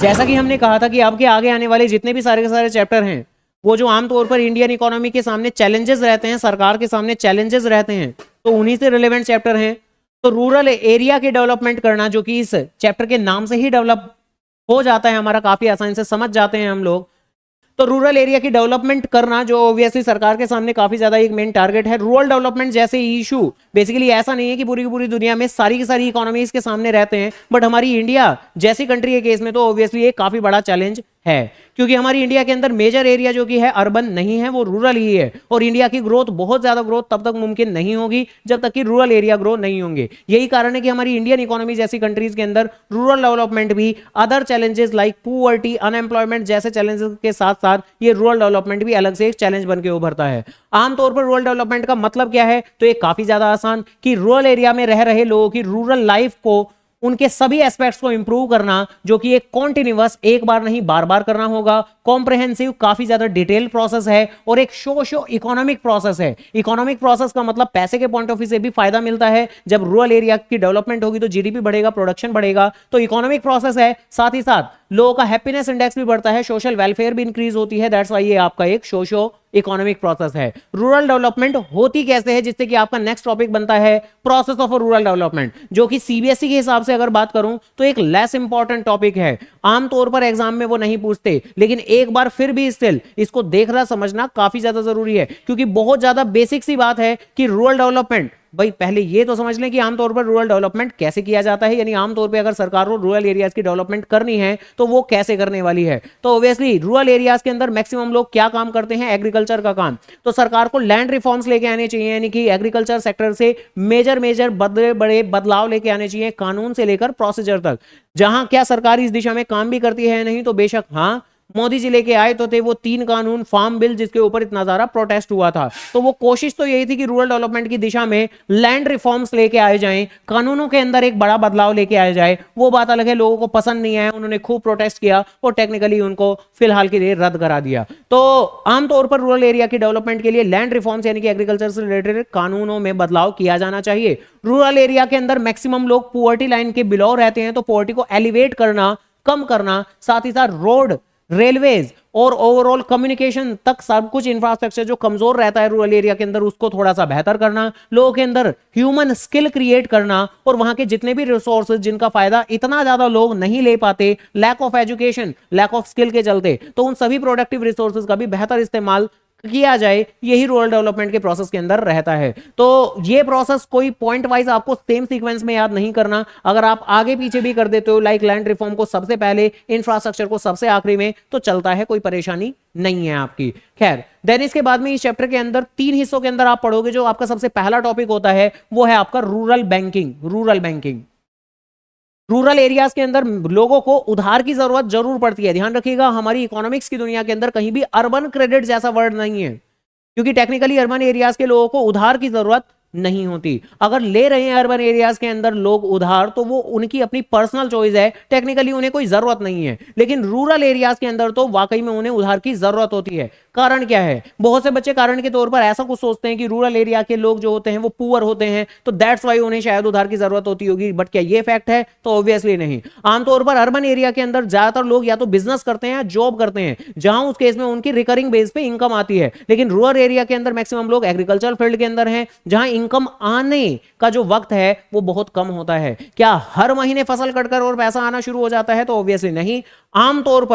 जैसा कि हमने कहा था कि अब के आगे आने वाले जितने भी सारे के सारे चैप्टर हैं, वो जो आमतौर पर इंडियन इकोनॉमी के सामने चैलेंजेस रहते हैं, सरकार के सामने चैलेंजेस रहते हैं, तो उन्हीं से रिलेवेंट चैप्टर हैं। तो रूरल एरिया के डेवलपमेंट करना, जो कि इस चैप्टर के नाम से ही डेवलप हो जाता है हमारा, काफी आसानी से समझ जाते हैं हम लोग। तो रूरल एरिया की डेवलपमेंट करना जो ऑब्वियसली सरकार के सामने काफी ज्यादा एक मेन टारगेट है। रूरल डेवलपमेंट जैसे इशू बेसिकली ऐसा नहीं है कि पूरी की पूरी दुनिया में सारी की सारी इकोनॉमीज के सामने रहते हैं, बट हमारी इंडिया जैसी कंट्री के केस में तो ऑब्वियसली एक काफी बड़ा चैलेंज है, क्योंकि हमारी इंडिया के अंदर मेजर एरिया जो कि है अर्बन नहीं है, वो रूरल ही है। और इंडिया की ग्रोथ, बहुत ज्यादा ग्रोथ तब तक मुमकिन नहीं होगी जब तक कि रूरल एरिया ग्रो नहीं होंगे। यही कारण है कि हमारी इंडियन इकोनॉमी जैसी कंट्रीज के अंदर रूरल डेवलपमेंट भी other challenges like poverty, unemployment जैसे चैलेंजेस के साथ साथ ये रूरल डेवलपमेंट भी अलग से एक चैलेंज बन के उभरता है। आमतौर पर रूरल डेवलपमेंट का मतलब क्या है, तो एक काफी ज्यादा आसान कि रूरल एरिया में रह रहे लोगों की रूरल लाइफ को, उनके सभी एस्पेक्ट्स को इंप्रूव करना, जो कि एक कॉन्टिन्यूअस, एक बार नहीं बार बार करना होगा, कॉम्प्रिहेंसिव, काफी ज्यादा डिटेल प्रोसेस है और एक सोशो इकोनॉमिक प्रोसेस है। इकोनॉमिक प्रोसेस का मतलब पैसे के पॉइंट ऑफ व्यू से भी फायदा मिलता है। जब रूरल एरिया की डेवलपमेंट होगी तो जीडीपी बढ़ेगा, प्रोडक्शन बढ़ेगा, तो इकोनॉमिक प्रोसेस है। साथ ही साथ लोगों का हैप्पीनेस इंडेक्स भी बढ़ता है, सोशल वेलफेयर भी इंक्रीज होती है। दैट्स व्हाई ये आपका एक सोशो इकोनॉमिक प्रोसेस है। रूरल डेवलपमेंट होती कैसे है, जिससे कि आपका नेक्स्ट टॉपिक बनता है प्रोसेस ऑफ रूरल डेवलपमेंट, जो कि सीबीएसई के हिसाब से अगर बात करूं तो एक लेस इंपॉर्टेंट टॉपिक है। आमतौर पर एग्जाम में वो नहीं पूछते, लेकिन एक बार फिर भी स्टिल इसको देखना समझना काफी ज्यादा जरूरी है, क्योंकि बहुत ज्यादा बेसिक सी बात है कि रूरल डेवलपमेंट, भाई पहले ये तो समझ लें कि आमतौर पर रूरल डेवलपमेंट कैसे किया जाता है, यानी आमतौर पे अगर सरकार को रूरल एरियाज की डेवलपमेंट करनी है तो वो कैसे करने वाली है। तो ऑब्वियसली रूरल एरियाज के अंदर मैक्सिमम लोग क्या काम करते हैं, एग्रीकल्चर का काम। तो सरकार को लैंड रिफॉर्म्स लेके आने चाहिए, यानी कि एग्रीकल्चर सेक्टर से मेजर बड़े बड़े बदलाव लेके आने चाहिए, कानून से लेकर प्रोसीजर तक। जहां क्या सरकार इस दिशा में काम भी करती है नहीं, तो बेशक हाँ, मोदी जी लेके आए तो थे वो 3 कानून, फार्म बिल, जिसके ऊपर इतना सारा प्रोटेस्ट हुआ था। तो वो कोशिश तो यही थी कि रूरल डेवलपमेंट की दिशा में लैंड रिफॉर्म्स लेके आए जाएं, कानूनों के अंदर एक बड़ा बदलाव लेके आए जाए। वो बात अलग है, लोगों को पसंद नहीं आया, उन्होंने खूब प्रोटेस्ट किया और टेक्निकली उनको फिलहाल के लिए रद्द करा दिया। तो आमतौर पर रूरल एरिया की डेवलपमेंट के लिए लैंड रिफॉर्म्स यानी कि एग्रीकल्चर से रिलेटेड कानूनों में बदलाव किया जाना चाहिए। रूरल एरिया के अंदर मैक्सिमम लोग पुअर्टी लाइन के बिलो रहते हैं, तो पुअर्टी को एलिवेट करना, कम करना, साथ ही साथ रोड, रेलवेज और ओवरऑल कम्युनिकेशन तक सब कुछ इंफ्रास्ट्रक्चर जो कमजोर रहता है रूरल एरिया के अंदर, उसको थोड़ा सा बेहतर करना, लोगों के अंदर ह्यूमन स्किल क्रिएट करना, और वहां के जितने भी रिसोर्सेज जिनका फायदा इतना ज्यादा लोग नहीं ले पाते, lack of education, lack of skill के चलते, तो उन सभी प्रोडक्टिव रिसोर्सेज का भी बेहतर इस्तेमाल किया जाए, यही रूरल डेवलपमेंट के प्रोसेस के अंदर रहता है। तो ये प्रोसेस कोई पॉइंट वाइज आपको सेम सीक्वेंस में याद नहीं करना। अगर आप आगे पीछे भी कर देते हो, लाइक लैंड रिफॉर्म को सबसे पहले, इंफ्रास्ट्रक्चर को सबसे आखिरी में, तो चलता है, कोई परेशानी नहीं है आपकी। खैर, देन इसके बाद में इस चैप्टर के अंदर 3 हिस्सों के अंदर आप पढ़ोगे। जो आपका सबसे पहला टॉपिक होता है वो है आपका rural banking. Rural banking, rural areas के अंदर लोगों को उधार की जरूरत जरूर पड़ती है। ध्यान रखिएगा, हमारी इकोनॉमिक्स की दुनिया के अंदर कहीं भी अर्बन क्रेडिट जैसा वर्ड नहीं है, क्योंकि टेक्निकली अर्बन एरियाज के लोगों को उधार की जरूरत नहीं होती। अगर ले रहे हैं अर्बन एरियाज के अंदर लोग उधार, तो वो उनकी अपनी पर्सनल चॉइस है, टेक्निकली उन्हें कोई जरूरत नहीं है। लेकिन रूरल एरियाज के अंदर तो वाकई में उन्हें उधार की जरूरत होती है। कारण क्या है, बहुत से बच्चे कारण के तौर पर ऐसा कुछ सोचते हैं कि रूरल एरिया के लोग जो होते हैं वो पुअर होते हैं, तो दैट्स वाई उन्हें शायद उधार की जरूरत होती होगी। बट क्या ये फैक्ट है, तो ऑब्वियसली नहीं। आमतौर पर अर्बन एरिया के अंदर ज्यादातर लोग या तो बिजनेस करते हैं या जॉब करते हैं, जहां उस केस में उनकी रिकरिंग बेस पे इनकम आती है। लेकिन रूरल एरिया के अंदर मैक्सिमम लोग एग्रीकल्चर फील्ड के अंदर हैं, जहां इनकम आने का जो वक्त है वो बहुत कम होता है। क्या हर महीने फसल कटकर और पैसा आना शुरू हो जाता है, तो ऑब्वियसली नहीं। आमतौर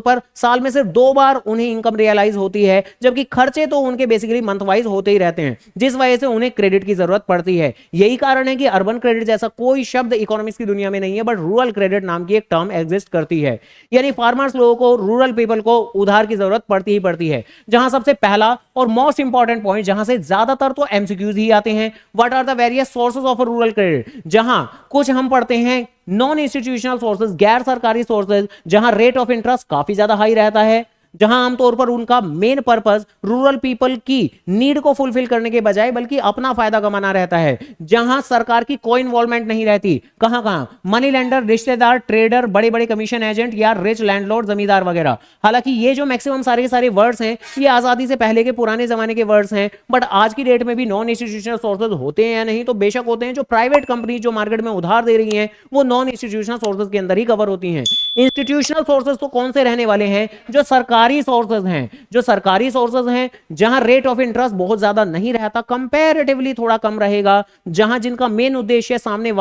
पर साल में सिर्फ 2 बार उन्हें इनकम रियलाइज होती है, जबकि खर्चे तो उनके बेसिकली मंथ वाइज होते ही रहते हैं, जिस वजह से उन्हें क्रेडिट की जरूरत पड़ती है। यही कारण है कि अर्बन क्रेडिट जैसा कोई शब्द इकोनॉमिक्स की दुनिया में नहीं है, बट रूरल क्रेडिट नाम की एक टर्म एग्जिस्ट करती है। यानी फार्मर्स लोगों को, रूरल पीपल को उधार की जरूरत पड़ती ही पड़ती है। जहां सबसे पहला और मोस्ट इंपॉर्टेंट पॉइंट, जहां से ज्यादातर तो एमसीक्यूज ही आते हैं, what are the various sources of rural credit. जहां कुछ हम पढ़ते हैं नॉन इंस्टीट्यूशनल सोर्सेज, गैर सरकारी सोर्सेज, जहां रेट ऑफ इंटरेस्ट काफी ज्यादा हाई रहता है। जहां आमतौर पर उनका मेन पर्पस रूरल पीपल की नीड को फुलफिल करने के बजाय बल्कि अपना फायदा कमाना रहता है, जहां सरकार की कोई इन्वॉल्वमेंट नहीं रहती। कहां कहां? मनी लेंडर, रिश्तेदार, ट्रेडर, बड़े बड़े कमीशन एजेंट या रिच लैंडलॉर्ड, जमींदार वगैरह। हालांकि ये जो मैक्सिमम सारे के सारे वर्ड्स हैं ये आजादी से पहले के पुराने जमाने के वर्ड्स हैं, बट आज की डेट में भी नॉन इंस्टीट्यूशनल सोर्सेज होते हैं या नहीं, तो बेशक होते हैं। जो प्राइवेट कंपनी जो मार्केट में उधार दे रही हैं वो नॉन इंस्टीट्यूशनल सोर्सेज के अंदर ही कवर होती हैं। इंस्टीट्यूशनल सोर्सेज तो कौन से रहने वाले हैं? जो सरकारी सोर्सेज हैं। जो सरकारी सोर्सेज हैं जहां रेट ऑफ इंटरेस्ट बहुत ज्यादा नहीं रहता, कंपैरेटिवली थोड़ा कम रहेगा, जहां जिनका मेन उद्देश्य सामने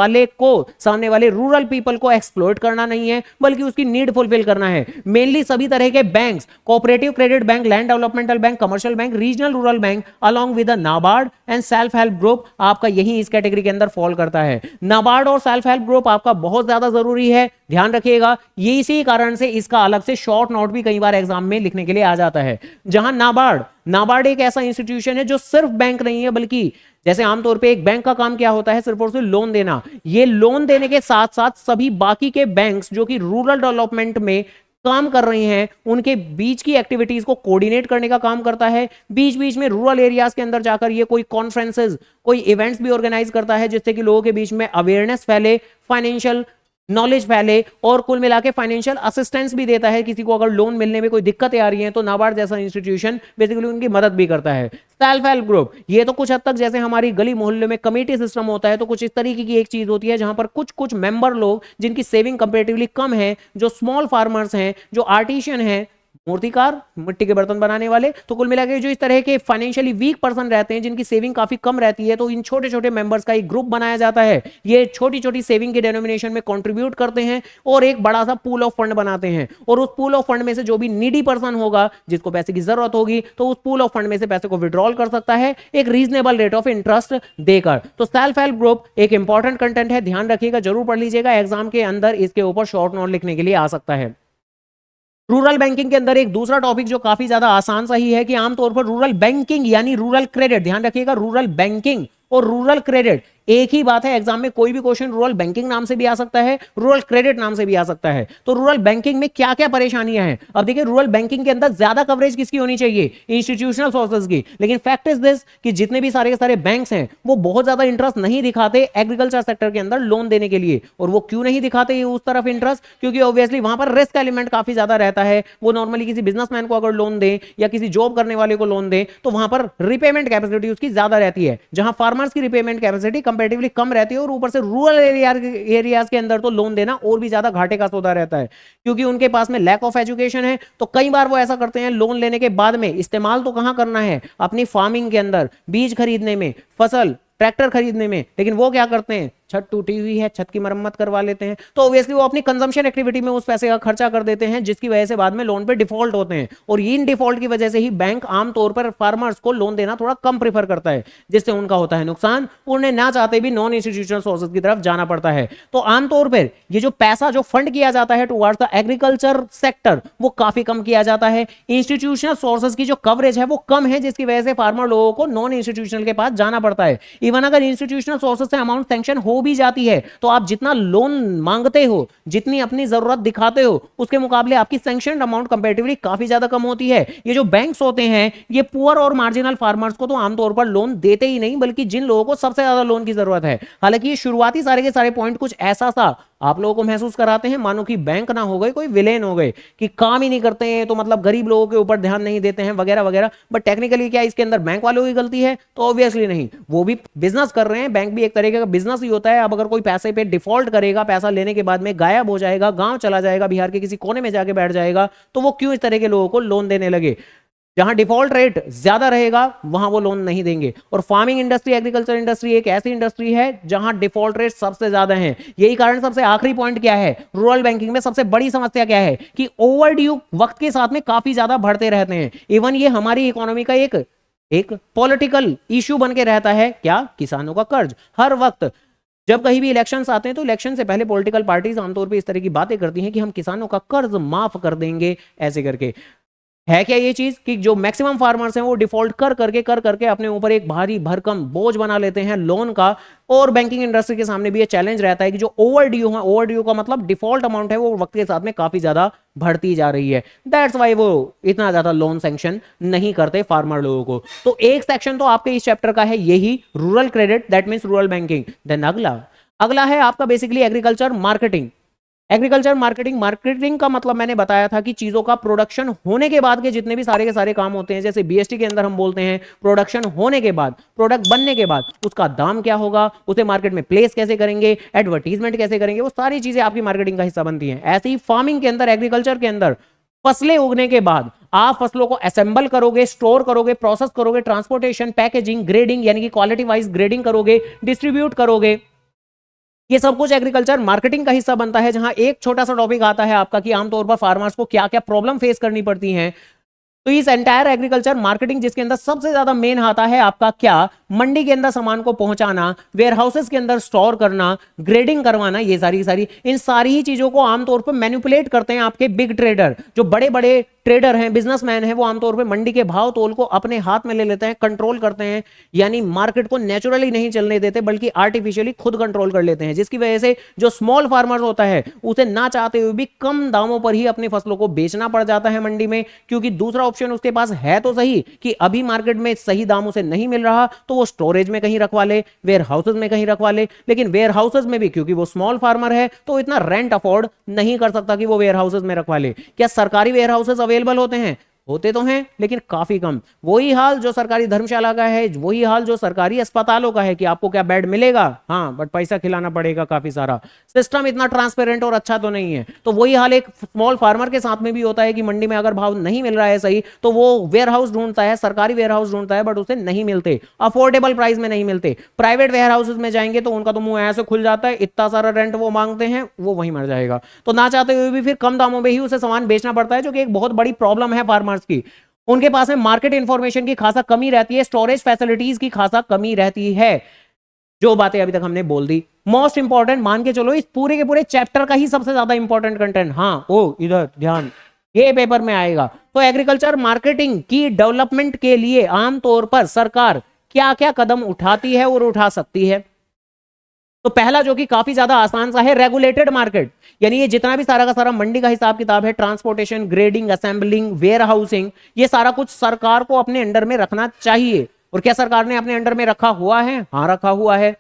वाले रूरल पीपल को एक्सप्लॉइट करना नहीं है बल्कि उसकी नीड फुलफिल करना है। मेनली सभी तरह के banks, cooperative credit bank, land developmental bank, commercial bank, regional rural bank along with NABARD and self help group आपका यही इस कैटेगरी के अंदर फॉल करता है। नाबार्ड और सेल्फ हेल्प ग्रुप आपका बहुत ज्यादा जरूरी है, ध्यान रखिएगा। ये इसी कारण से इसका अलग से शॉर्ट नोट भी कई बार एग्जाम में लिखने के लिए आ जाता है। जहां नाबार्ड एक ऐसा इंस्टीट्यूशन है जो सिर्फ बैंक नहीं है, बल्कि जैसे आमतौर पे एक बैंक का काम क्या होता है, सिर्फ और सिर्फ लोन देना। ये लोन देने के साथ साथ सभी बाकी के बैंक्स जो कि रूरल डेवलपमेंट में काम कर रही हैं उनके बीच की एक्टिविटीज को कोऑर्डिनेट करने का काम करता है। बीच बीच में रूरल एरियाज के अंदर जाकर ये कोई कॉन्फ्रेंसेस, कोई इवेंट्स भी ऑर्गेनाइज करता है जिससे कि लोगों के बीच में अवेयरनेस फैले, फाइनेंशियल नॉलेज फैले और कुल मिला के फाइनेंशियल असिस्टेंस भी देता है। किसी को अगर लोन मिलने में कोई दिक्कतें आ रही हैं तो नाबार्ड जैसा इंस्टीट्यूशन बेसिकली उनकी मदद भी करता है। सेल्फ हेल्प ग्रुप ये तो कुछ हद तक जैसे हमारी गली मोहल्ले में कमेटी सिस्टम होता है, तो कुछ इस तरीके की एक चीज होती है जहां पर कुछ कुछ मेंबर लोग जिनकी सेविंग कंपैरेटिवली कम है, जो स्मॉल फार्मर्स हैं, जो आर्टिशियन हैं, मूर्तिकार, मिट्टी के बर्तन बनाने वाले, तो कुल मिलाकर जो इस तरह के फाइनेंशियली वीक पर्सन रहते हैं जिनकी सेविंग काफी कम रहती है, तो इन छोटे छोटे मेंबर्स का एक ग्रुप बनाया जाता है। ये छोटी छोटी सेविंग के डेनोमिनेशन में कंट्रीब्यूट करते हैं और एक बड़ा सा पूल ऑफ फंड बनाते हैं, और उस पूल ऑफ फंड में से जो भी नीडी पर्सन होगा जिसको पैसे की जरूरत होगी तो उस पूल ऑफ फंड में से पैसे को विड्रॉल कर सकता है एक रीजनेबल रेट ऑफ इंटरेस्ट देकर। तो सेल्फ हेल्प ग्रुप एक इंपॉर्टेंट कंटेंट है, ध्यान रखिएगा, जरूर पढ़ लीजिएगा, एग्जाम के अंदर इसके ऊपर शॉर्ट नोट लिखने के लिए आ सकता है। रूरल बैंकिंग के अंदर एक दूसरा टॉपिक जो काफी ज्यादा आसान सा ही है कि आमतौर पर रूरल बैंकिंग यानी रूरल क्रेडिट, ध्यान रखिएगा, रूरल बैंकिंग और रूरल क्रेडिट एक ही बात है। एग्जाम में कोई भी क्वेश्चन रूरल बैंकिंग नाम से भी आ सकता है, रूरल क्रेडिट नाम से भी आ सकता है। तो रूरल बैंकिंग में क्या क्या परेशानियां हैं? अब देखिए, रूरल बैंकिंग के अंदर ज्यादा कवरेज किसकी होनी चाहिए? इंस्टीट्यूशनल सोर्सेज की। लेकिन फैक्ट इज दिस कि जितने भी सारे के सारे बैंक्स हैं वो बहुत ज्यादा इंटरेस्ट नहीं दिखाते एग्रीकल्चर सेक्टर के अंदर लोन देने के लिए। और वो क्यों नहीं दिखाते उस तरफ इंटरेस्ट? क्योंकि ऑब्वियसली वहां पर रिस्क एलिमेंट काफी ज्यादा रहता है। वो नॉर्मली किसी बिजनेसमैन को अगर लोन दे या किसी जॉब करने वाले को लोन दे तो वहां पर रिपेमेंट कैपेसिटी उसकी ज्यादा रहती है, जहां फार्मर्स की रिपेमेंट कैपेसिटी कंपैरेटिवली कम रहती है। और ऊपर से रूरल एरियाज के अंदर तो लोन देना और भी ज्यादा घाटे का सौदा रहता है, क्योंकि उनके पास में लैक ऑफ एजुकेशन है। तो कई बार वो ऐसा करते हैं, लोन लेने के बाद में इस्तेमाल तो कहां करना है? अपनी फार्मिंग के अंदर, बीज खरीदने में, फसल ट्रैक्टर खरीदने में, लेकिन वो क्या करते हैं? छत टूटी हुई है, छत की मरम्मत करवा लेते हैं। तो ऑब्वियसली वो अपनी कंजम्पशन एक्टिविटी में उस पैसे का खर्चा कर देते हैं, जिसकी वजह से बाद में लोन पे डिफॉल्ट होते हैं। और इन डिफॉल्ट की वजह से ही बैंक आमतौर पर फार्मर्स को लोन देना थोड़ा कम प्रीफर करता है, जिससे उनका होता है नुकसान। उन्हें ना चाहते भी नॉन इंस्टीट्यूशनल सोर्सेज की तरफ जाना पड़ता है। तो आमतौर पर ये जो पैसा जो फंड किया जाता है टुवर्ड्स द एग्रीकल्चर सेक्टर वो काफी कम किया जाता है। इंस्टीट्यूशनल सोर्सेज की जो कवरेज है वो कम है, जिसकी वजह से फार्मर लोगों को नॉन इंस्टीट्यूशनल के पास जाना पड़ता है। इवन अगर इंस्टीट्यूशनल सोर्सेज से अमाउंट सैंक्शन हो भी जाती है तो आप जितना लोन मांगते हो, जितनी अपनी जरूरत दिखाते हो, उसके मुकाबले आपकी सैंक्शन अमाउंट कंपैरेटिवली काफी ज्यादा कम होती है। ये जो बैंक्स होते हैं ये पुअर और मार्जिनल फार्मर्स को तो आमतौर पर लोन देते ही नहीं, बल्कि जिन लोगों को सबसे ज्यादा लोन की जरूरत है। हालांकि ये शुरुआती सारे के सारे पॉइंट कुछ ऐसा सा आप लोगों को महसूस कराते हैं मानो कि बैंक ना हो गए कोई विलेन हो गए, कि काम ही नहीं करते हैं, तो मतलब गरीब लोगों के ऊपर ध्यान नहीं देते हैं वगैरह वगैरह। बट टेक्निकली क्या इसके अंदर बैंक वालों की गलती है? तो ऑब्वियसली नहीं, वो भी बिजनेस कर रहे हैं, बैंक भी एक तरीके का बिजनेस ही होता है। अब अगर कोई पैसे पे डिफॉल्ट करेगा, पैसा लेने के बाद में गायब हो जाएगा, गांव चला जाएगा, बिहार के किसी कोने में जाके बैठ जाएगा, तो वो क्यों इस तरह के लोगों को लोन देने लगे? जहां डिफॉल्ट रेट ज्यादा रहेगा वहां वो लोन नहीं देंगे। और फार्मिंग इंडस्ट्री, एग्रीकल्चर इंडस्ट्री एक ऐसी इंडस्ट्री है जहां डिफॉल्ट रेट सबसे ज्यादा है। यही कारण सबसे आखिरी पॉइंट क्या है, रूरल बैंकिंग में सबसे बड़ी समस्या क्या है कि ओवरड्यू वक्त के साथ में काफी ज्यादा बढ़ते रहते हैं। इवन ये हमारी इकोनॉमी का एक पॉलिटिकल इश्यू बन के रहता है। क्या? किसानों का कर्ज। हर वक्त जब कहीं भी इलेक्शंस आते हैं तो इलेक्शन से पहले पॉलिटिकल पार्टीज आमतौर पर इस तरह की बातें करती हैं कि हम किसानों का कर्ज माफ कर देंगे, ऐसे करके। है क्या ये चीज कि जो मैक्सिमम फार्मर्स हैं वो डिफॉल्ट कर करके अपने ऊपर एक भारी भरकम बोझ बना लेते हैं लोन का। और बैंकिंग इंडस्ट्री के सामने भी ये चैलेंज रहता है कि जो ओवर ड्यू है, ओवर ड्यू का मतलब डिफॉल्ट अमाउंट है, वो वक्त के साथ में काफी ज्यादा बढ़ती जा रही है। दैट्स वाई वो इतना ज्यादा लोन सैंक्शन नहीं करते फार्मर लोगों को। तो एक सेक्शन तो आपके इस चैप्टर का है यही, rural credit, that means rural banking. Then अगला अगला है आपका basically agriculture marketing. Agriculture marketing, marketing का मतलब मैंने बताया था कि चीजों का प्रोडक्शन होने के बाद के जितने भी सारे के सारे काम होते हैं, जैसे बीएसटी के अंदर हम बोलते हैं प्रोडक्शन होने के बाद, प्रोडक्ट बनने के बाद उसका दाम क्या होगा, उसे मार्केट में प्लेस कैसे करेंगे, एडवर्टीजमेंट कैसे करेंगे, वो सारी चीजें आपकी मार्केटिंग का हिस्सा बनती हैं। ऐसे ही फार्मिंग के अंदर, एग्रीकल्चर के अंदर फसलें उगने के बाद आप फसलों को असेंबल करोगे, स्टोर करोगे, प्रोसेस करोगे, ट्रांसपोर्टेशन, पैकेजिंग, ग्रेडिंग यानी कि क्वालिटी वाइज ग्रेडिंग करोगे, डिस्ट्रीब्यूट करोगे, ये सब कुछ एग्रीकल्चर मार्केटिंग का हिस्सा बनता है। जहां एक छोटा सा टॉपिक आता है आपका कि आमतौर पर फार्मर्स को क्या क्या प्रॉब्लम फेस करनी पड़ती हैं। तो इस एंटायर एग्रीकल्चर मार्केटिंग जिसके अंदर सबसे ज्यादा मेन आता है आपका क्या, मंडी के अंदर सामान को पहुंचाना, वेयर हाउसेस के अंदर स्टोर करना, ग्रेडिंग करवाना, ये सारी इन सारी ही चीजों को आमतौर पर मैनिपुलेट करते हैं आपके बिग ट्रेडर। जो बड़े बड़े ट्रेडर हैं, बिजनेसमैन हैं, वो आमतौर पर मंडी के भाव तोल को अपने हाथ में ले लेते हैं, कंट्रोल करते हैं, यानी मार्केट को नेचुरली नहीं चलने देते बल्कि आर्टिफिशियली खुद कंट्रोल कर लेते हैं। जिसकी वजह से जो स्मॉल फार्मर्स होता है उसे ना चाहते हुए भी कम दामों पर ही अपनी फसलों को बेचना पड़ जाता है मंडी में, क्योंकि दूसरा ऑप्शन उसके पास है तो सही कि अभी मार्केट में सही दाम उसे नहीं मिल रहा तो वो स्टोरेज में कहीं रखवा ले, वेयर हाउसेज में कहीं रखवा ले। लेकिन वेयर हाउसेज में भी क्योंकि वो स्मॉल फार्मर है तो इतना रेंट अफोर्ड नहीं कर सकता कि वो वेयर हाउसेज में रखवा ले। क्या सरकारी वेयर हाउसेज अवेलेबल होते हैं? होते तो हैं लेकिन काफी कम। वही हाल जो सरकारी धर्मशाला का है, वही हाल जो सरकारी अस्पतालों का है कि आपको क्या बेड मिलेगा, हाँ बट पैसा खिलाना पड़ेगा काफी सारा। सिस्टम इतना ट्रांसपेरेंट और अच्छा तो नहीं है। तो वही हाल एक स्मॉल फार्मर के साथ में भी होता है कि मंडी में अगर भाव नहीं मिल रहा है सही तो वो वेयर हाउस ढूंढता है, सरकारी वेयर हाउस ढूंढता है, बट उसे नहीं मिलते, अफोर्डेबल प्राइस में नहीं मिलते। प्राइवेट वेयर हाउसेज में जाएंगे तो उनका तो मुंह ऐसे खुल जाता है, इतना सारा रेंट वो मांगते हैं, वो वहीं मर जाएगा। तो ना चाहते हुए भी फिर कम दामों में ही उसे सामान बेचना पड़ता है, जो कि एक बहुत बड़ी प्रॉब्लम है फार्मर्स की। उनके पास में मार्केट इंफॉर्मेशन की खासा कमी रहती है, स्टोरेज फैसिलिटीज की खासा कमी रहती है। जो बातें अभी तक हमने बोल दी, मोस्ट इंपॉर्टेंट मान के चलो इस पूरे के पूरे चैप्टर का ही सबसे ज्यादा इंपॉर्टेंट कंटेंट, हाँ ओ इधर ध्यान, ये पेपर में आएगा। तो एग्रीकल्चर मार्केटिंग की डेवलपमेंट के लिए आमतौर पर सरकार क्या क्या कदम उठाती है और उठा सकती है। तो पहला जो कि काफी ज्यादा आसान सा है, रेगुलेटेड मार्केट, यानी ये जितना भी सारा का सारा मंडी का हिसाब किताब है, transportation, grading, assembling, warehousing, ये सारा कुछ सरकार को अपने अंडर में रखना चाहिए। और क्या सरकार ने अपने अंडर में रखा हुआ है? हाँ रखा हुआ है।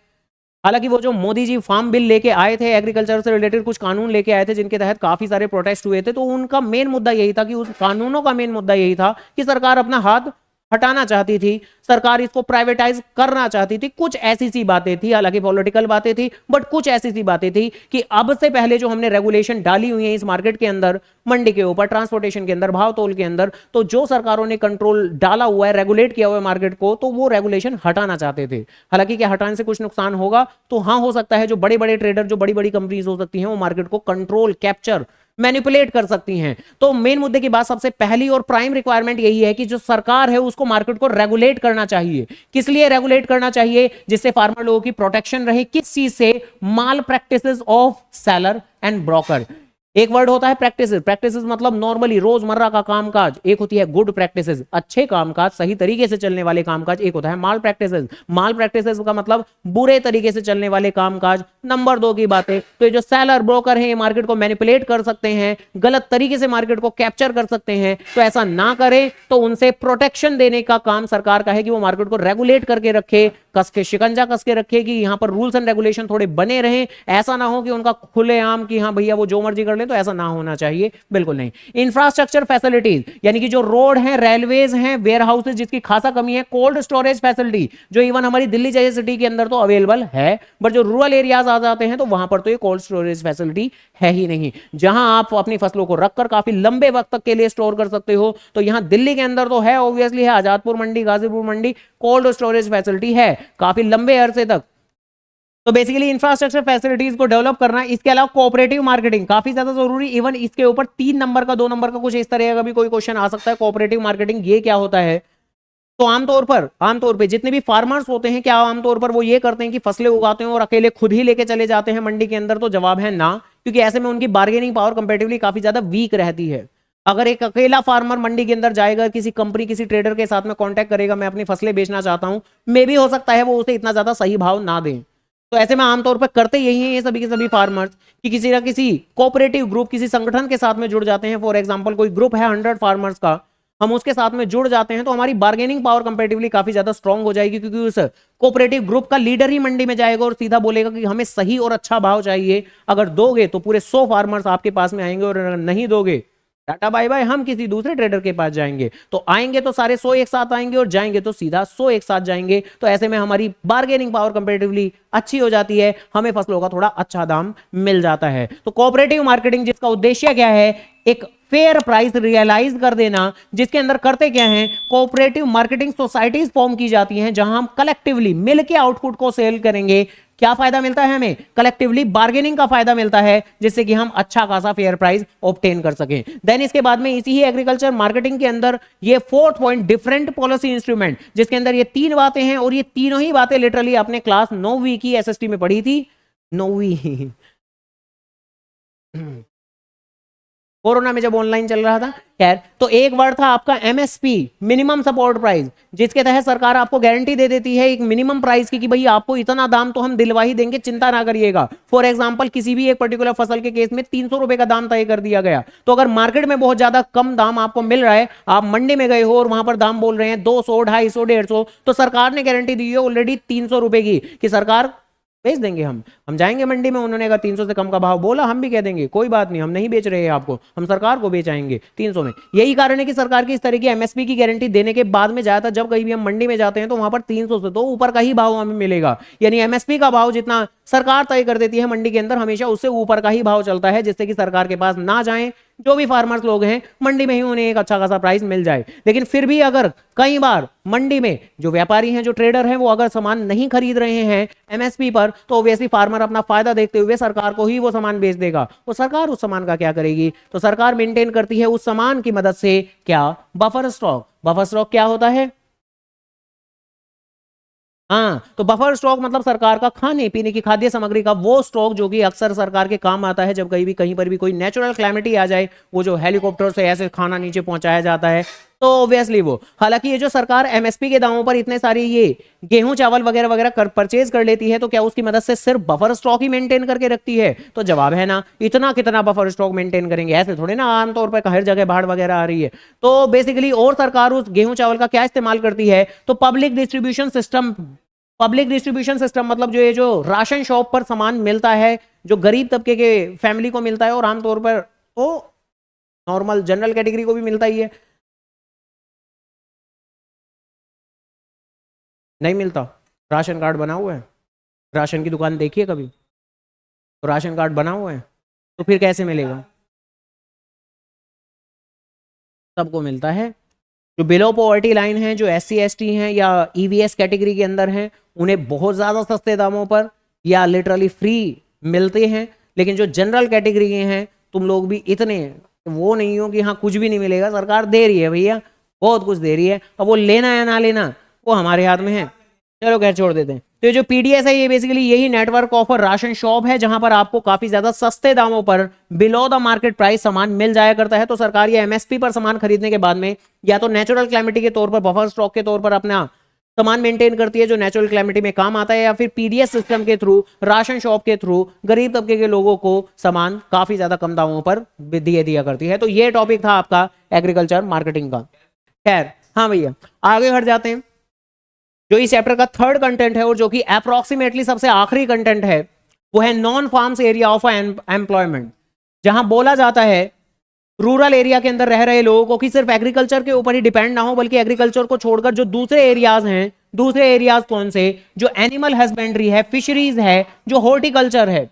हालांकि वो जो मोदी जी फार्म बिल लेके आए थे, एग्रीकल्चर से रिलेटेड कुछ कानून लेके आए थे जिनके तहत काफी सारे प्रोटेस्ट हुए थे, तो उनका मेन मुद्दा यही था कि उस कानूनों का मेन मुद्दा यही था कि सरकार अपना हाथ हटाना चाहती थी, सरकार इसको प्राइवेटाइज करना चाहती थी। कुछ ऐसी सी बातें थी, हालांकि पॉलिटिकल बातें थी, बट कुछ ऐसी सी बातें थी कि अब से पहले जो हमने रेगुलेशन डाली हुई है इस मार्केट के अंदर, मंडी के ऊपर, ट्रांसपोर्टेशन के अंदर, भाव तोल के अंदर, तो जो सरकारों ने कंट्रोल डाला हुआ है, रेगुलेट किया हुआ है मार्केट को, तो वो रेगुलेशन हटाना चाहते थे। हालांकि क्या हटाने से कुछ नुकसान होगा? तो हाँ हो सकता है, जो बड़े बड़े ट्रेडर, जो बड़ी बड़ी कंपनीज हो सकती हैं, वो मार्केट को कंट्रोल, कैप्चर, मैनिपुलेट कर सकती हैं। तो मेन मुद्दे की बात सबसे पहली और प्राइम रिक्वायरमेंट यही है कि जो सरकार है उसको मार्केट को रेगुलेट करना चाहिए। किस लिए रेगुलेट करना चाहिए? जिससे फार्मर लोगों की प्रोटेक्शन रहे। किस चीज से? Malpractices of seller and broker. एक वर्ड होता है प्रैक्टिसेस, प्रैक्टिसेस मतलब नॉर्मली रोजमर्रा का कामकाज, एक होती है गुड प्रैक्टिसेस, अच्छे कामकाज, सही तरीके से चलने वाले कामकाज, एक होता है माल प्रैक्टिसेस। माल प्रैक्टिसेस का मतलब बुरे तरीके से चलने वाले कामकाज। नंबर 2 की बातें, तो ये जो सेलर ब्रोकर हैं ये मार्केट को मैनिपुलेट कर सकते हैं, गलत तरीके से मार्केट को कैप्चर कर सकते हैं। तो ऐसा ना करें, तो उनसे प्रोटेक्शन देने का काम सरकार का है कि वो मार्केट को रेगुलेट करके रखे, कस के शिकंजा कस के रखे कि यहां पर रूल्स एंड रेगुलेशन थोड़े बने रहें। ऐसा ना हो कि उनका खुलेआम कि हाँ भैया वो जो मर्जी कर ले, तो ऐसा ना होना चाहिए, बिल्कुल नहीं। इंफ्रास्ट्रक्चर फैसिलिटीज, यानी कि जो रोड हैं, रेलवेज हैं, वेयर हाउसेज जिसकी खासा कमी है, कोल्ड स्टोरेज फैसिलिटी जो इवन हमारी दिल्ली जैसे सिटी के अंदर तो अवेलेबल है, बट जो रूरल एरियाज आ जाते हैं तो वहां पर तो ये कोल्ड स्टोरेज फैसिलिटी है ही नहीं, जहां आप अपनी फसलों को रखकर काफी लंबे वक्त तक के लिए स्टोर कर सकते हो। तो यहां दिल्ली के अंदर तो है, ऑब्वियसली है, आजादपुर मंडी, गाजीपुर मंडी, कोल्ड स्टोरेज फैसिलिटी है काफी लंबे अरसे तक। तो बेसिकली इंफ्रास्ट्रक्चर फैसिलिटीज को डेवलप करना। इसके अलावा कोऑपरेटिव मार्केटिंग काफी ज्यादा जरूरी। इवन इसके ऊपर 3 नंबर का, 2 नंबर का कुछ इस तरह का भी कोई क्वेश्चन आ सकता है। कोऑपरेटिव मार्केटिंग ये क्या होता है? तो आमतौर पे जितने भी फार्मर्स होते हैं, क्या आमतौर पर वो ये करते हैं कि फसलें उगाते हैं और अकेले खुद ही लेके चले जाते हैं मंडी के अंदर? तो जवाब है ना, क्योंकि ऐसे में उनकी बार्गेनिंग पावर कंपैरेटिवली काफी ज्यादा वीक रहती है। अगर एक अकेला फार्मर मंडी के अंदर जाएगा, किसी कंपनी किसी ट्रेडर के साथ में कांटेक्ट करेगा, मैं अपनी फसलें बेचना चाहता हूं, मे भी हो सकता है वो उसे इतना ज्यादा सही भाव ना दें। तो ऐसे में आमतौर पर करते यही है ये सभी के सभी फार्मर्स कि किसी ना किसी कोऑपरेटिव ग्रुप, किसी संगठन के साथ में जुड़ जाते हैं। फॉर एग्जांपल कोई ग्रुप है 100 फार्मर्स का, हम उसके साथ में जुड़ जाते हैं तो हमारी बार्गेनिंग पावर कंपैरेटिवली काफी ज्यादा स्ट्रांग हो जाएगी, क्योंकि उस कोऑपरेटिव ग्रुप का लीडर ही मंडी में जाएगा और सीधा बोलेगा कि हमें सही और अच्छा भाव चाहिए, अगर दोगे तो पूरे 100 फार्मर्स आपके पास में आएंगे और अगर नहीं दोगे टाटा बाय बाय, हम किसी दूसरे ट्रेडर के पास जाएंगे। तो आएंगे तो सारे 100 एक साथ आएंगे और जाएंगे तो सीधा 100 एक साथ जाएंगे। तो ऐसे में हमारी बार्गेनिंग पावर कंपैरेटिवली अच्छी हो जाती है, हमें फसलों का थोड़ा अच्छा दाम मिल जाता है। तो कोऑपरेटिव मार्केटिंग जिसका उद्देश्य क्या है, एक फेयर प्राइस रियलाइज कर देना, जिसके अंदर करते क्या है, कोऑपरेटिव मार्केटिंग सोसाइटीज फॉर्म की जाती हैं जहां हम कलेक्टिवली मिलकर आउटपुट को सेल करेंगे। क्या फायदा मिलता है हमें, कलेक्टिवली बार्गेनिंग का फायदा मिलता है, जिससे कि हम अच्छा खासा फेयर प्राइस ऑब्टेन कर सकें। देन इसके बाद में इसी ही एग्रीकल्चर मार्केटिंग के अंदर ये 4th point, different policy instrument, जिसके अंदर ये 3 बातें हैं और ये तीनों ही बातें लिटरली आपने क्लास 9वीं की एसएसटी में पढ़ी थी। 9वीं कोरोना में जब ऑनलाइन चल रहा था। खैर, तो एक वर्ड था आपका एमएसपी, मिनिमम सपोर्ट प्राइस, जिसके तहत सरकार आपको गारंटी दे देती है एक मिनिमम प्राइस की कि भाई आपको इतना दाम तो हम दिलवा ही देंगे, चिंता ना करिएगा। फॉर एग्जांपल किसी भी एक पर्टिकुलर फसल के केस में 300 रुपए का दाम तय कर दिया गया, तो अगर मार्केट में बहुत ज्यादा कम दाम आपको मिल रहा है, आप मंडी में गए हो और वहां पर दाम बोल रहे हैं 200, 250, 150, तो सरकार ने गारंटी दी है ऑलरेडी 300 रुपए की कि सरकार बेच देंगे। हम जाएंगे मंडी में, उन्होंने अगर 300 से कम का भाव बोला, हम भी कह देंगे कोई बात नहीं, हम नहीं बेच रहे हैं आपको, हम सरकार को बेचाएंगे 300 में। यही कारण है कि सरकार की इस तरह की एमएसपी की गारंटी देने के बाद में ज्यादातर जब कहीं भी हम मंडी में जाते हैं तो वहां पर 300 से तो ऊपर का ही भाव हमें मिलेगा। यानी एमएसपी का भाव जितना सरकार तय कर देती है मंडी के अंदर, हमेशा उससे ऊपर का ही भाव चलता है, जिससे कि सरकार के पास ना जाए जो भी फार्मर्स लोग हैं, मंडी में ही उन्हें एक अच्छा खासा प्राइस मिल जाए। लेकिन फिर भी अगर कई बार मंडी में जो व्यापारी हैं, जो ट्रेडर हैं, वो अगर सामान नहीं खरीद रहे हैं एमएसपी पर, तो ऑब्वियसली फार्मर अपना फायदा देखते हुए सरकार को ही वो सामान बेच देगा। तो सरकार उस सामान का क्या करेगी, तो सरकार मेंटेन करती है उस सामान की मदद से क्या, बफर स्टॉक। बफर स्टॉक क्या होता है, हाँ, तो बफर स्टॉक मतलब सरकार का खाने पीने की खाद्य सामग्री का वो स्टॉक जो कि अक्सर सरकार के काम आता है जब कहीं पर भी कोई नेचुरल क्लैमिटी आ जाए, वो जो हेलीकॉप्टर से ऐसे खाना नीचे पहुंचाया जाता है, तो ऑब्वियसली वो। हालांकि ये जो सरकार एमएसपी के दामों पर इतने सारी ये गेहूं चावल वगैरह वगैरह परचेज कर लेती है, तो क्या उसकी मदद से सिर्फ बफर स्टॉक ही मेंटेन करके रखती है, तो जवाब है ना। इतना कितना बफर स्टॉक मेंटेन करेंगे, ऐसे थोड़े ना आमतौर पर हर जगह बाढ़ वगैरह आ रही है। तो बेसिकली और सरकार उस गेहूं चावल का क्या इस्तेमाल करती है, तो public distribution system. Public distribution system मतलब जो ये जो राशन शॉप पर सामान मिलता है, जो गरीब तबके के फैमिली को मिलता है और आमतौर पर तो नॉर्मल जनरल कैटेगरी को भी मिलता ही है, नहीं मिलता। राशन कार्ड बना हुआ है, राशन की दुकान देखिए कभी, तो राशन कार्ड बना हुआ है, तो फिर कैसे मिलेगा, सबको मिलता है। जो बिलो पॉवर्टी लाइन है, जो एससी एसटी हैं या ईवीएस कैटेगरी के अंदर हैं, उन्हें बहुत ज़्यादा सस्ते दामों पर या लिटरली फ्री मिलते हैं। लेकिन जो जनरल कैटेगरी के हैं, तुम लोग भी इतने वो नहीं हो कि हाँ कुछ भी नहीं मिलेगा, सरकार दे रही है भैया, बहुत कुछ दे रही है, अब वो लेना या ना लेना वो हमारे हाथ में है। चलो खैर छोड़ देते हैं। तो ये जो पीडीएस है ये बेसिकली यही नेटवर्क ऑफ राशन शॉप है, जहां पर आपको काफी ज्यादा सस्ते दामों पर बिलो द मार्केट प्राइस सामान मिल जाया करता है। तो सरकार ये एमएसपी पर सामान खरीदने के बाद में या तो नेचुरल क्लैमिटी के तौर पर बफर स्टॉक के तौर पर अपना सामान मेंटेन करती है जो नेचुरल क्लैमिटी में काम आता है, या फिर पीडीएस सिस्टम के थ्रू, राशन शॉप के थ्रू गरीब तबके के लोगों को सामान काफी ज्यादा कम दामों पर दिया करती है। तो ये टॉपिक था आपका एग्रीकल्चर मार्केटिंग का। खैर हाँ भैया, आगे बढ़ जाते हैं। जो इस चैप्टर का 3rd कंटेंट है और जो कि अप्रोक्सीमेटली सबसे आखिरी कंटेंट है, वो है non farms area of employment, जहां बोला जाता है रूरल एरिया के अंदर रह रहे लोगों को कि सिर्फ एग्रीकल्चर के ऊपर ही डिपेंड ना हो, बल्कि एग्रीकल्चर को छोड़कर जो दूसरे एरियाज हैं, दूसरे एरियाज कौन से, जो एनिमल हस्बेंड्री है, फिशरीज है, जो हॉर्टिकल्चर है,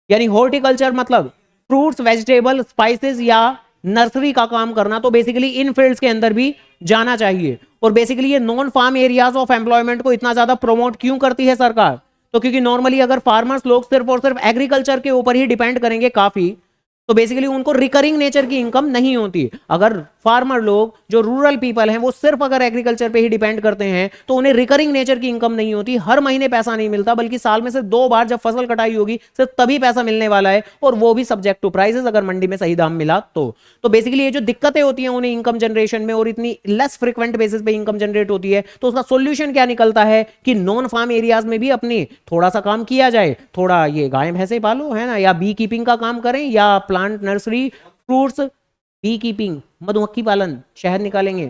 यानी हॉर्टिकल्चर मतलब फ्रूट्स, वेजिटेबल, स्पाइसेस या नर्सरी का काम करना, तो बेसिकली इन फील्ड्स के अंदर भी जाना चाहिए। और बेसिकली ये non farm areas of employment को इतना ज्यादा प्रमोट क्यों करती है सरकार, तो क्योंकि नॉर्मली अगर फार्मर्स लोग सिर्फ और सिर्फ एग्रीकल्चर के ऊपर ही डिपेंड करेंगे काफी, तो बेसिकली उनको रिकरिंग नेचर की इनकम नहीं होती। अगर फार्मर लोग जो रूरल पीपल हैं वो सिर्फ अगर एग्रीकल्चर पे ही डिपेंड करते हैं तो उन्हें रिकरिंग नेचर की इनकम नहीं होती, हर महीने पैसा नहीं मिलता, बल्कि साल में से 2 बार जब फसल कटाई होगी सिर्फ तभी पैसा मिलने वाला है, और वो भी सब्जेक्ट टू प्राइसेस, अगर मंडी में सही दाम मिला तो बेसिकली ये जो दिक्कतें होती हैं उन्हें इनकम जनरेशन में, और इतनी लेस फ्रिक्वेंट बेसिस पे इनकम जनरेट होती है, तो उसका सोल्यूशन क्या निकलता है कि नॉन फार्म एरियाज में भी अपनी थोड़ा सा काम किया जाए, थोड़ा ये गाय भैंसे पालो है ना, या बी कीपिंग का काम करें, या plant nursery, fruits, beekeeping, मधुमक्खी पालन, शहद निकालेंगे।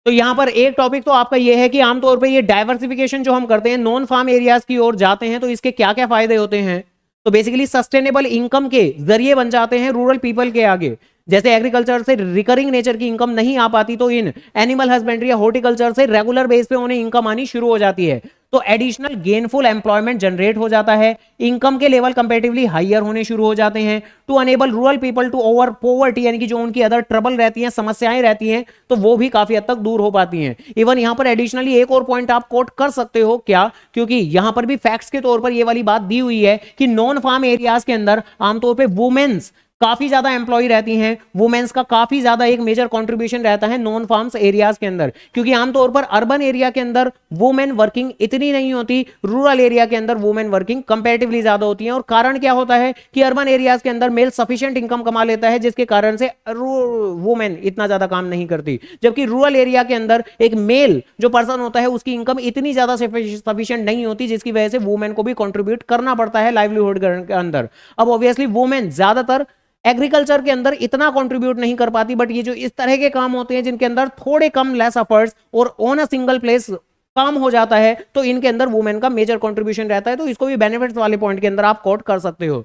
तो यहां पर एक टॉपिक तो आपका ये है कि आमतौर पे ये डाइवर्सिफिकेशन जो हम करते हैं नॉन फार्म एरियाज की ओर जाते हैं तो इसके क्या क्या फायदे होते हैं। तो बेसिकली सस्टेनेबल इनकम के जरिए बन जाते हैं रूरल पीपल के आगे। जैसे एग्रीकल्चर से रिकरिंग नेचर की इनकम नहीं आ पाती तो इन एनिमल हस्बेंड्री या हॉर्टिकल्चर से रेगुलर बेस पे उन्हें इनकम आनी शुरू हो जाती है, तो एडिशनल गेनफुल एम्प्लॉयमेंट जनरेट हो जाता है, इनकम के लेवल कंपैरेटिवली हाईयर होने शुरू हो जाते हैं, to enable rural people to over poverty, यानी कि जो उनकी अदर ट्रबल रहती हैं, समस्याएं रहती हैं, तो वो भी काफी हद तक दूर हो पाती हैं। इवन यहां पर एडिशनली एक और पॉइंट आप कोट कर सकते हो क्या, क्योंकि यहां पर भी फैक्ट्स के तौर पर ये वाली बात दी हुई है कि नॉन फार्म एरियाज के अंदर आमतौर पर वुमेन्स काफी ज्यादा एम्प्लॉय रहती हैं, वुमेन्स का काफी ज्यादा एक मेजर कंट्रीब्यूशन रहता है नॉन फार्म्स एरियाज के अंदर, क्योंकि आमतौर पर अर्बन एरिया के अंदर वुमेन वर्किंग इतनी नहीं होती, रूरल एरिया के अंदर वुमेन वर्किंग कंपैरेटिवली ज्यादा होती है। और कारण क्या होता है कि अर्बन एरियाज के अंदर मेल सफिशिएंट इनकम कमा लेता है, जिसके कारण से वुमेन इतना ज्यादा काम नहीं करती, जबकि रूरल एरिया के अंदर एक मेल जो पर्सन होता है उसकी इनकम इतनी ज्यादा सफिशिएंट नहीं होती, जिसकी वजह से वुमेन को भी कंट्रीब्यूट करना पड़ता है लाइवलीहुड के अंदर। अब ऑब्वियसली वुमेन ज्यादातर एग्रीकल्चर के अंदर इतना कंट्रीब्यूट नहीं कर पाती, बट ये जो इस तरह के काम होते हैं जिनके अंदर थोड़े कम लेस एफर्ट्स और ऑन अ सिंगल प्लेस काम हो जाता है, तो इनके अंदर वुमेन का मेजर कंट्रीब्यूशन रहता है, तो इसको भी बेनिफिट्स वाले पॉइंट के अंदर आप कोट कर सकते हो।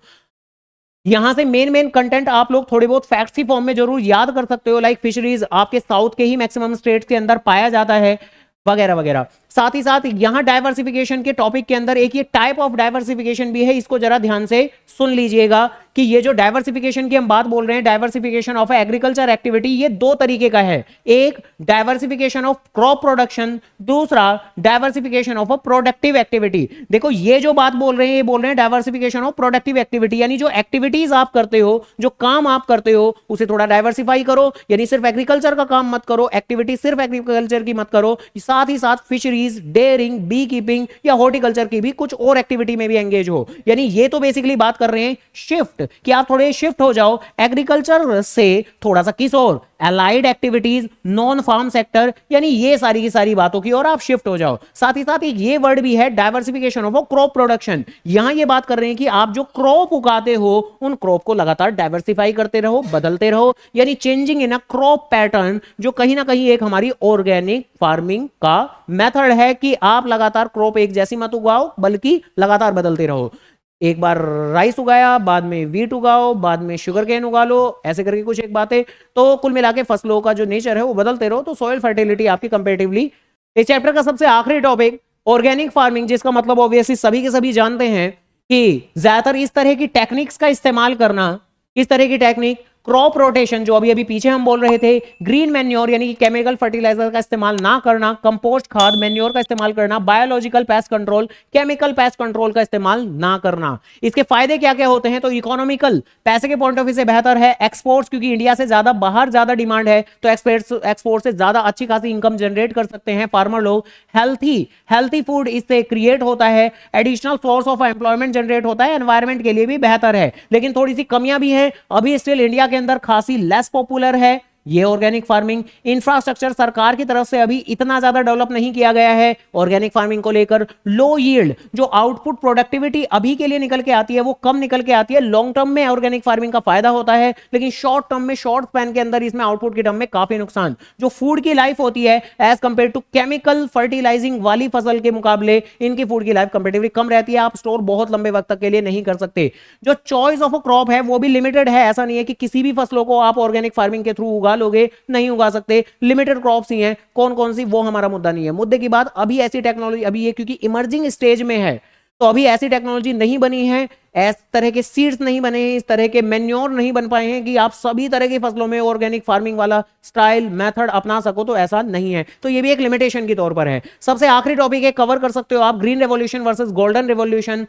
यहां से मेन कंटेंट आप लोग थोड़े बहुत फैक्ट्स की फॉर्म में जरूर याद कर सकते हो, लाइक फिशरीज आपके साउथ के ही मैक्सिमम स्टेट्स के अंदर पाया जाता है, वगैरह वगैरह। साथ ही साथ यहां डाइवर्सिफिकेशन के टॉपिक के अंदर एक ये टाइप ऑफ डाइवर्सिफिकेशन भी है, इसको जरा ध्यान से सुन लीजिएगा कि ये जो डाइवर्सिफिकेशन की हम बात बोल रहे हैं, डाइवर्सिफिकेशन ऑफ एग्रीकल्चर एक्टिविटी, ये दो तरीके का है। एक डाइवर्सिफिकेशन ऑफ क्रॉप प्रोडक्शन, दूसरा diversification of a productive activity. देखो ये जो बात बोल रहे हैं, ये बोल रहे हैं डाइवर्सिफिकेशन ऑफ प्रोडक्टिव एक्टिविटी, यानी जो एक्टिविटीज आप करते हो, जो काम आप करते हो, उसे थोड़ा डाइवर्सिफाई करो, यानी सिर्फ एग्रीकल्चर का काम मत करो, एक्टिविटी सिर्फ एग्रीकल्चर की मत करो, साथ ही साथ फिशरी, डेयरिंग, बी कीपिंग या हॉर्टिकल्चर की भी कुछ और एक्टिविटी में भी एंगेज हो। यानी ये तो बेसिकली बात कर रहे हैं शिफ्ट, कि आप थोड़े शिफ्ट हो जाओ एग्रीकल्चर से थोड़ा सा किस और allied activities, non farm sector, यानी ये सारी की सारी बातों की और आप शिफ्ट हो जाओ। साथ ही साथ एक ये वर्ड भी है डाइवर्सिफिकेशन ऑफ क्रॉप प्रोडक्शन। यहां ये बात कर रहे हैं कि आप जो क्रॉप उगाते हो उन क्रॉप को लगातार डाइवर्सिफाई करते रहो, बदलते रहो, यानी changing in a crop pattern, जो कहीं ना कहीं एक हमारी ऑर्गेनिक फार्मिंग का मेथड है कि आप लगातार क्रॉप एक जैसी मत उगाओ, बल्कि लगातार बदलते रहो। एक बार राइस उगाया, बाद में वीट उगाओ, बाद में शुगर केन उगा लो, ऐसे करके कुछ एक बातें। तो कुल मिला के फसलों का जो नेचर है वो बदलते रहो, तो सॉइल फर्टिलिटी आपकी कंपैरेटिवली। इस चैप्टर का सबसे आखिरी टॉपिक ऑर्गेनिक फार्मिंग, जिसका मतलब ऑब्वियसली सभी के सभी जानते हैं कि ज्यादातर इस तरह की टेक्निक्स का इस्तेमाल करना। इस तरह की टेक्निक क्रॉप रोटेशन, जो अभी पीछे हम बोल रहे थे, ग्रीन मैन्योर यानी कि केमिकल फर्टिलाइजर का इस्तेमाल ना करना, कंपोस्ट खाद मैन्योर का इस्तेमाल करना, biological pest control, chemical pest control का इस्तेमाल ना करना। इसके फायदे क्या क्या होते हैं, तो इकोनॉमिकल, पैसे के पॉइंट ऑफ व्यू से बेहतर है, एक्सपोर्ट्स, क्योंकि इंडिया से ज्यादा बाहर ज्यादा डिमांड है, तो एक्सपोर्ट से ज्यादा अच्छी खासी इनकम जनरेट कर सकते हैं फार्मर लोग। हेल्थी फूड इससे क्रिएट होता है, additional source of employment generate होता है, एनवायरमेंट के लिए भी बेहतर है। लेकिन थोड़ी सी कमियां भी हैं, अभी स्टिल इंडिया के अंदर खासी लेस पॉपुलर है ये ऑर्गेनिक फार्मिंग। इंफ्रास्ट्रक्चर सरकार की तरफ से अभी इतना ज्यादा डेवलप नहीं किया गया है ऑर्गेनिक फार्मिंग को लेकर। लो यील्ड, जो आउटपुट प्रोडक्टिविटी अभी के लिए निकल के आती है वो कम निकल के आती है। लॉन्ग टर्म में ऑर्गेनिक फार्मिंग का फायदा होता है, लेकिन शॉर्ट टर्म में, शॉर्ट स्पैन के अंदर इसमें आउटपुट की टर्म में काफी नुकसान। जो फूड की लाइफ होती है as compare to chemical fertilizing वाली फसल के मुकाबले इनकी फूड की लाइफ कंपेरेटिवली कम रहती है, आप स्टोर बहुत लंबे वक्त तक के लिए नहीं कर सकते। जो चॉइस ऑफ अ क्रॉप है वो भी लिमिटेड है, ऐसा नहीं है कि किसी भी फसलों को आप ऑर्गेनिक फार्मिंग के थ्रू उगा लोगे, नहीं उगा सकते, लिमिटेड क्रॉप्स ही हैं। कौन कौन सी वो हमारा मुद्दा नहीं है। मुद्दे की बात अभी ऐसी टेक्नोलॉजी, अभी ये क्योंकि इमर्जिंग स्टेज में है, तो अभी ऐसी टेक्नोलॉजी नहीं बनी है, इस तरह के सीड्स नहीं बने हैं, इस तरह के मेन्योर नहीं बन पाए हैं कि आप सभी तरह की फसलों में ऑर्गेनिक फार्मिंग वाला स्टाइल मेथड अपना सको, तो ऐसा नहीं है। तो ये भी एक लिमिटेशन के तौर पर है। सबसे आखिरी टॉपिक है, कवर कर सकते हो आप, green revolution versus golden revolution.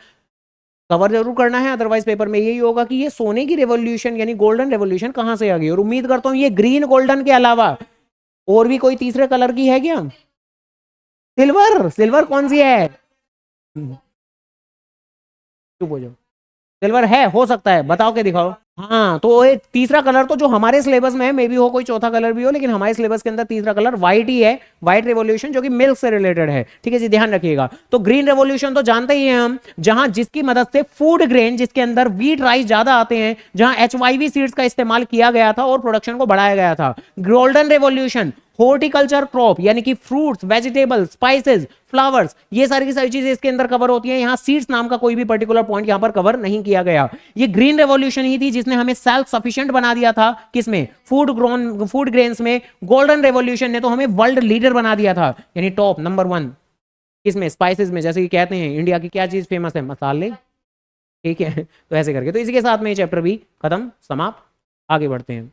Cover जरूर करना है, अदरवाइज पेपर में यही होगा कि ये सोने की रेवोल्यूशन यानी गोल्डन रेवोल्यूशन कहां से आ गई। और उम्मीद करता हूं ये ग्रीन गोल्डन के अलावा और भी कोई तीसरे कलर की है क्या? सिल्वर, सिल्वर कौन सी है? चुप हो जाओ। सिल्वर है, हो सकता है, बताओ के दिखाओ। हाँ, तो एक तीसरा कलर तो जो हमारे सिलेबस में है, मे भी हो कोई चौथा कलर भी हो, लेकिन हमारे सिलेबस के अंदर तीसरा कलर व्हाइट ही है, व्हाइट रेवोल्यूशन, जो कि मिल्क से रिलेटेड है। ठीक है जी, ध्यान रखिएगा। तो ग्रीन रेवोल्यूशन तो जानते ही हैं हम, जहां जिसकी मदद से फूड ग्रेन जिसके अंदर व्हीट राइस ज्यादा आते हैं, जहां HYV सीड्स का इस्तेमाल किया गया था और प्रोडक्शन को बढ़ाया गया था। गोल्डन रेवोल्यूशन हॉर्टिकल्चर क्रॉप यानी कि फ्रूट्स, वेजिटेबल्स, स्पाइसेस, फ्लावर्स, ये सारी की सारी चीजें इसके अंदर कवर होती हैं। यहां सीड्स नाम का कोई भी पर्टिकुलर पॉइंट यहां पर कवर नहीं किया गया। ये ग्रीन रेवोल्यूशन ही थी जिसने हमें सेल्फ सफिशिएंट बना दिया था, किसमें? फूड ग्रेन्स में। गोल्डन रेवोल्यूशन ने तो हमें वर्ल्ड लीडर बना दिया था, यानी टॉप नंबर 1 किसमें? स्पाइसेस में। जैसे कि कहते हैं इंडिया की क्या चीज फेमस है? मसाले। ठीक है, तो ऐसे करके, तो इसी के साथ में ये चैप्टर भी खत्म, समाप्त। आगे बढ़ते हैं।